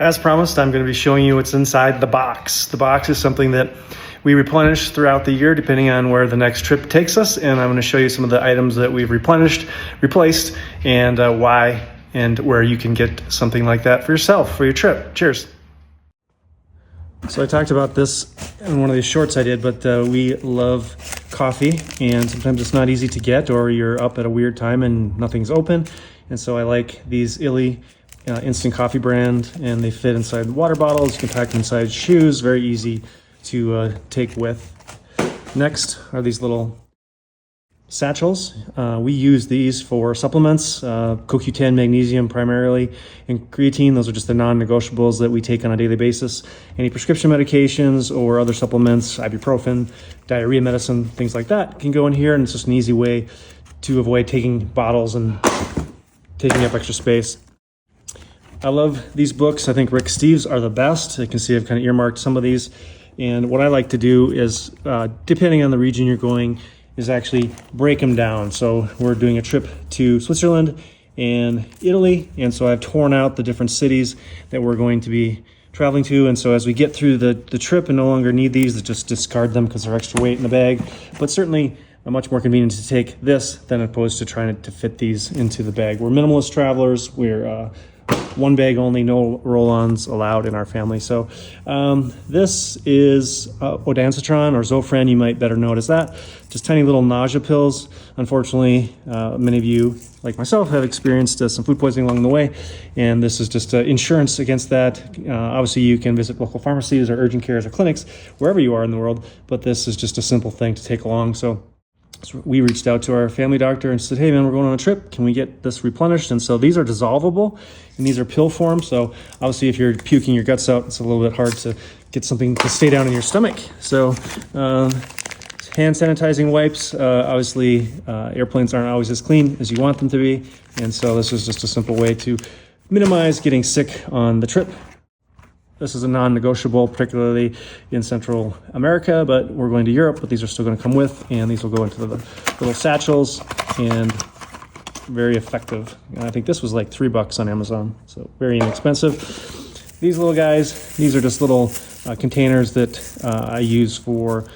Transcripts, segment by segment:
As promised, I'm going to be showing you what's inside the box. The box is something that we replenish throughout the year depending on where the next trip takes us, and I'm going to show you some of the items that we've replenished, replaced, and why and where you can get something like that for yourself for your trip. Cheers. So I talked about this in one of these shorts I did, but we love coffee, and sometimes it's not easy to get, or you're up at a weird time and nothing's open. And so I like these Illy instant coffee brand, and they fit inside water bottles. You can pack them inside shoes, very easy to take with. Next are these little satchels. We use these for supplements, CoQ10, magnesium primarily, and creatine. Those are just the non-negotiables that we take on a daily basis. Any prescription medications or other supplements, ibuprofen, diarrhea medicine, things like that can go in here, and it's just an easy way to avoid taking bottles and taking up extra space. I love these books. I think Rick Steves are the best. You can see I've kind of earmarked some of these. And what I like to do is, depending on the region you're going, is actually break them down. So we're doing a trip to Switzerland and Italy. And so I've torn out the different cities that we're going to be traveling to. And so as we get through the trip and no longer need these, just discard them because they're extra weight in the bag. But certainly much more convenient to take this than opposed to trying to fit these into the bag. We're minimalist travelers. We're one bag only, no roll-ons allowed in our family. So this is Ondansetron, or Zofran, you might better know it as that. Just tiny little nausea pills. Unfortunately, many of you, like myself, have experienced some food poisoning along the way, and this is just insurance against that. Obviously, you can visit local pharmacies or urgent cares or clinics, wherever you are in the world, but this is just a simple thing to take along. So we reached out to our family doctor and said, hey man, we're going on a trip. Can we get this replenished? And so these are dissolvable, and these are pill form. So obviously if you're puking your guts out, it's a little bit hard to get something to stay down in your stomach. So hand sanitizing wipes. Obviously airplanes aren't always as clean as you want them to be. And so this is just a simple way to minimize getting sick on the trip. This is a non-negotiable, particularly in Central America, but we're going to Europe, but these are still going to come with, and these will go into the little satchels, and very effective. And I think this was like $3 on Amazon, so very inexpensive. These little guys, these are just little containers that I use for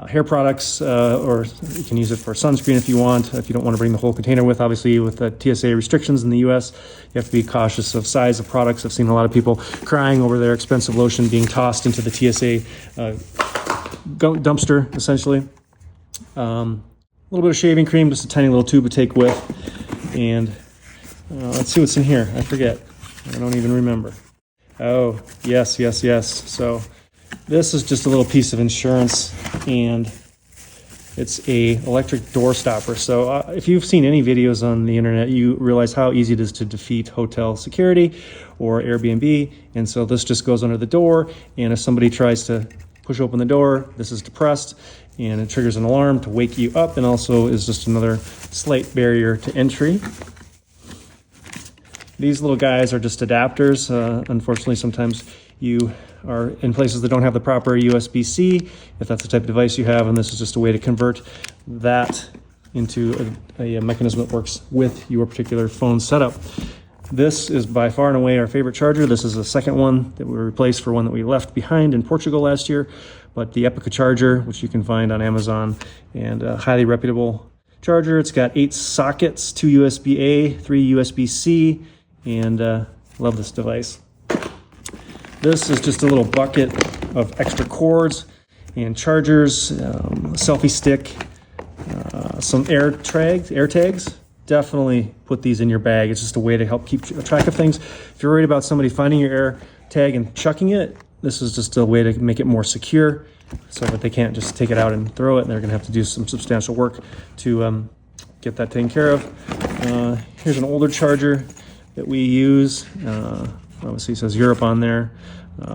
hair products, or you can use it for sunscreen if you want, if you don't want to bring the whole container with. Obviously, with the TSA restrictions in the US, you have to be cautious of size of products. I've seen a lot of people crying over their expensive lotion being tossed into the TSA dumpster, essentially. A little bit of shaving cream, just a tiny little tube to take with. And let's see what's in here. I forget. I don't even remember. Oh, yes. So this is just a little piece of insurance, and it's a electric door stopper. So if you've seen any videos on the internet, you realize how easy it is to defeat hotel security or Airbnb. And so this just goes under the door, and if somebody tries to push open the door, this is depressed, and it triggers an alarm to wake you up, and also is just another slight barrier to entry. These little guys are just adapters. Unfortunately, sometimes you are in places that don't have the proper USB-C, if that's the type of device you have, and this is just a way to convert that into a mechanism that works with your particular phone setup. This is by far and away our favorite charger. This is the second one that we replaced for one that we left behind in Portugal last year, but the Epica charger, which you can find on Amazon, and a highly reputable charger. It's got 8 sockets, 2 USB-A, 3 USB-C, and love this device. This is just a little bucket of extra cords and chargers, selfie stick, some air tags. Definitely put these in your bag. It's just a way to help keep track of things. If you're worried about somebody finding your air tag and chucking it, this is just a way to make it more secure so that they can't just take it out and throw it. They're going to have to do some substantial work to get that taken care of. Here's an older charger that we use. Obviously it says Europe on there.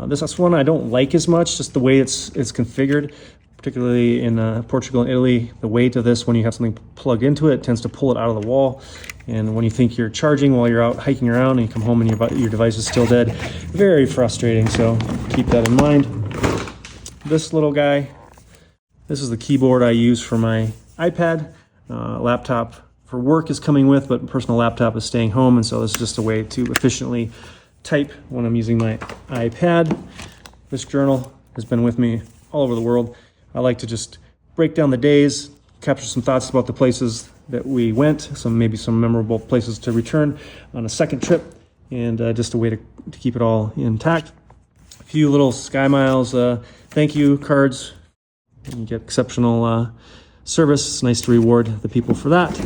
This one I don't like as much, just the way it's configured, particularly in Portugal and Italy. The weight of this, when you have something plugged into it, tends to pull it out of the wall. And when you think you're charging while you're out hiking around and you come home and your device is still dead, very frustrating. So keep that in mind. This little guy, this is the keyboard I use for my iPad. Laptop for work is coming with, but personal laptop is staying home. And so this is just a way to efficiently type when I'm using my iPad. This journal has been with me all over the world. I like to just break down the days, capture some thoughts about the places that we went, maybe some memorable places to return on a second trip, and just a way to keep it all intact. A few little Sky Miles thank you cards. You get exceptional service. It's nice to reward the people for that.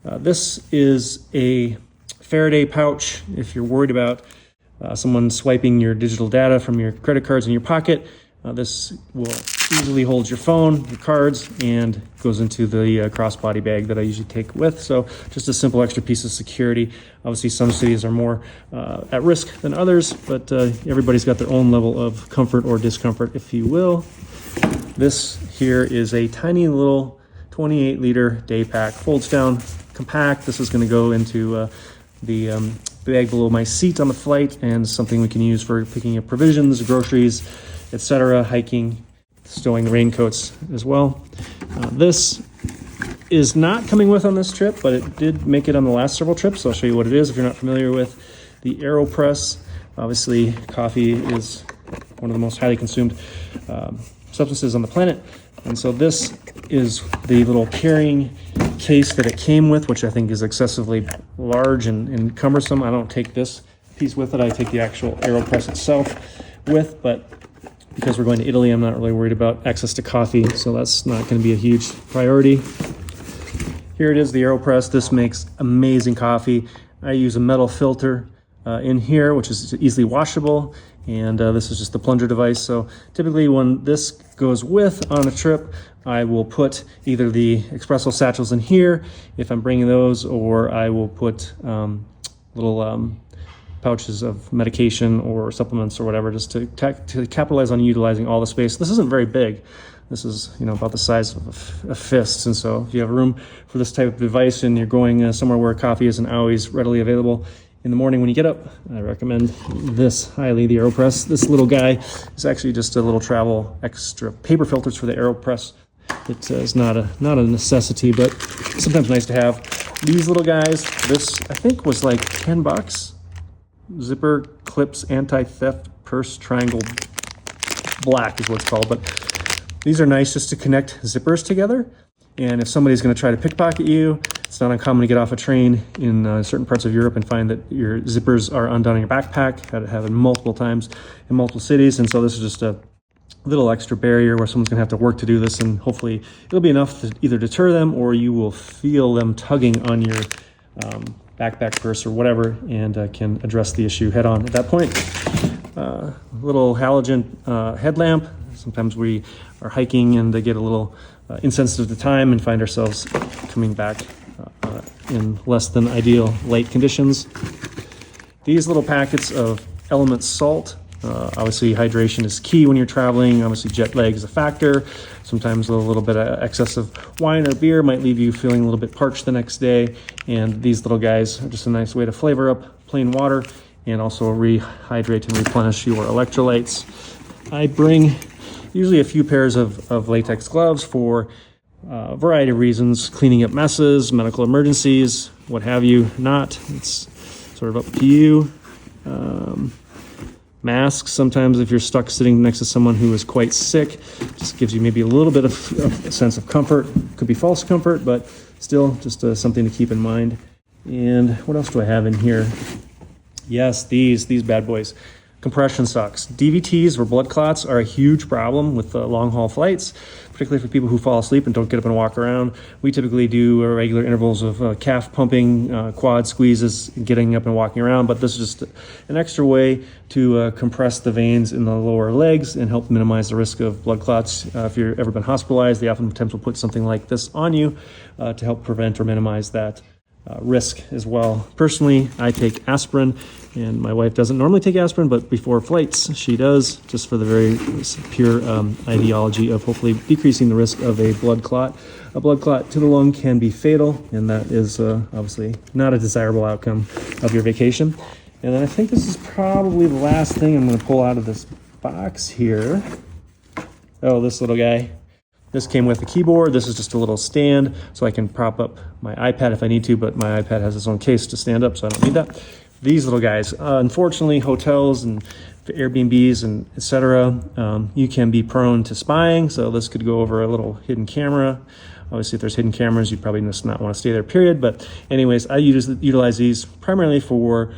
This is a Faraday pouch if you're worried about someone swiping your digital data from your credit cards in your pocket. This will easily hold your phone, your cards, and goes into the crossbody bag that I usually take with. So just a simple extra piece of security. Obviously, some cities are more at risk than others, but everybody's got their own level of comfort or discomfort, if you will. This here is a tiny little 28-liter day pack. Folds down, compact. This is going to go into the bag below my seat on the flight, and something we can use for picking up provisions, groceries, etc., hiking, stowing raincoats as well. This is not coming with on this trip, but it did make it on the last several trips, so I'll show you what it is if you're not familiar with the AeroPress. Obviously, coffee is one of the most highly consumed substances on the planet, and so this is the little carrying case that it came with, which I think is excessively large and cumbersome. I don't take this piece with it. I take the actual AeroPress itself with, but because we're going to Italy, I'm not really worried about access to coffee, so that's not going to be a huge priority. Here it is, the AeroPress. This makes amazing coffee. I use a metal filter in here, which is easily washable, and this is just the plunger device. So typically when this goes with on a trip, I will put either the espresso satchels in here if I'm bringing those, or I will put little pouches of medication or supplements or whatever, just to capitalize on utilizing all the space. This isn't very big. This is, about the size of a fist, and so if you have room for this type of device and you're going somewhere where coffee isn't always readily available in the morning when you get up, I recommend this highly, the AeroPress. This little guy is actually just a little travel extra paper filters for the AeroPress. It is not a necessity, but sometimes nice to have. These little guys, this I think was like $10. Zipper clips anti-theft purse triangle black is what it's called, but these are nice just to connect zippers together. And if somebody's going to try to pickpocket you, it's not uncommon to get off a train in certain parts of Europe and find that your zippers are undone in your backpack. Had it happen multiple times in multiple cities, and so this is just a little extra barrier where someone's going to have to work to do this, and hopefully it'll be enough to either deter them or you will feel them tugging on your backpack, purse, or whatever, and can address the issue head on at that point. Little halogen headlamp. Sometimes we are hiking and get a little insensitive to time and find ourselves coming back in less than ideal light conditions. These little packets of element salt. Obviously, hydration is key when you're traveling. Obviously, jet lag is a factor. Sometimes a little bit of excess of wine or beer might leave you feeling a little bit parched the next day. And these little guys are just a nice way to flavor up plain water and also rehydrate and replenish your electrolytes. I bring usually a few pairs of latex gloves for a variety of reasons: cleaning up messes, medical emergencies, what have you. Not, it's sort of up to you. Masks, sometimes if you're stuck sitting next to someone who is quite sick, just gives you maybe a little bit of a sense of comfort. Could be false comfort, but still just something to keep in mind. And what else do I have in here? Yes, these bad boys. Compression socks. DVTs or blood clots are a huge problem with long haul flights, particularly for people who fall asleep and don't get up and walk around. We typically do regular intervals of calf pumping, quad squeezes, getting up and walking around, but this is just an extra way to compress the veins in the lower legs and help minimize the risk of blood clots. If you've ever been hospitalized, they oftentimes will put something like this on you to help prevent or minimize that risk as well. Personally, I take aspirin, and my wife doesn't normally take aspirin, but before flights she does, just for the very pure ideology of hopefully decreasing the risk of a blood clot. A blood clot to the lung can be fatal, and that is obviously not a desirable outcome of your vacation. And then I think this is probably the last thing I'm going to pull out of this box here. Oh, this little guy. This came with a keyboard. This is just a little stand so I can prop up my iPad if I need to, but my iPad has its own case to stand up, so I don't need that. these little guys. Unfortunately, hotels and Airbnbs and etc. You can be prone to spying, so this could go over a little hidden camera. Obviously, if there's hidden cameras, you'd probably just not want to stay there, period. But anyways, I utilize these primarily for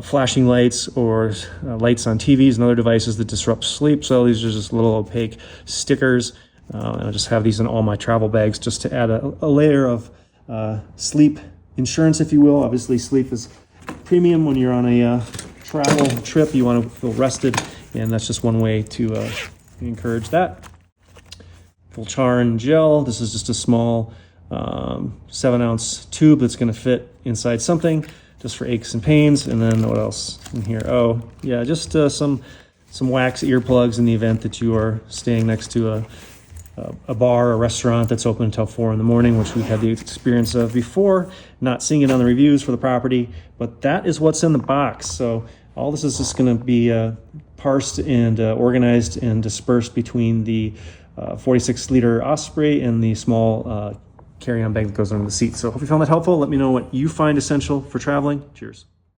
flashing lights or lights on TVs and other devices that disrupt sleep. So these are just little opaque stickers. And I just have these in all my travel bags just to add a layer of sleep insurance, if you will. Obviously, sleep is premium when you're on a travel trip. You want to feel rested, and that's just one way to encourage that. Voltaren gel. This is just a small 7-ounce tube that's going to fit inside something, just for aches and pains. And then what else in here? Oh, yeah, just some wax earplugs in the event that you are staying next to a bar, a restaurant that's open until 4 in the morning, which we've had the experience of before, not seeing it on the reviews for the property. But that is what's in the box. So all this is just going to be parsed and organized and dispersed between the 46-liter Osprey and the small carry-on bag that goes under the seat. So hope you found that helpful. Let me know what you find essential for traveling. Cheers.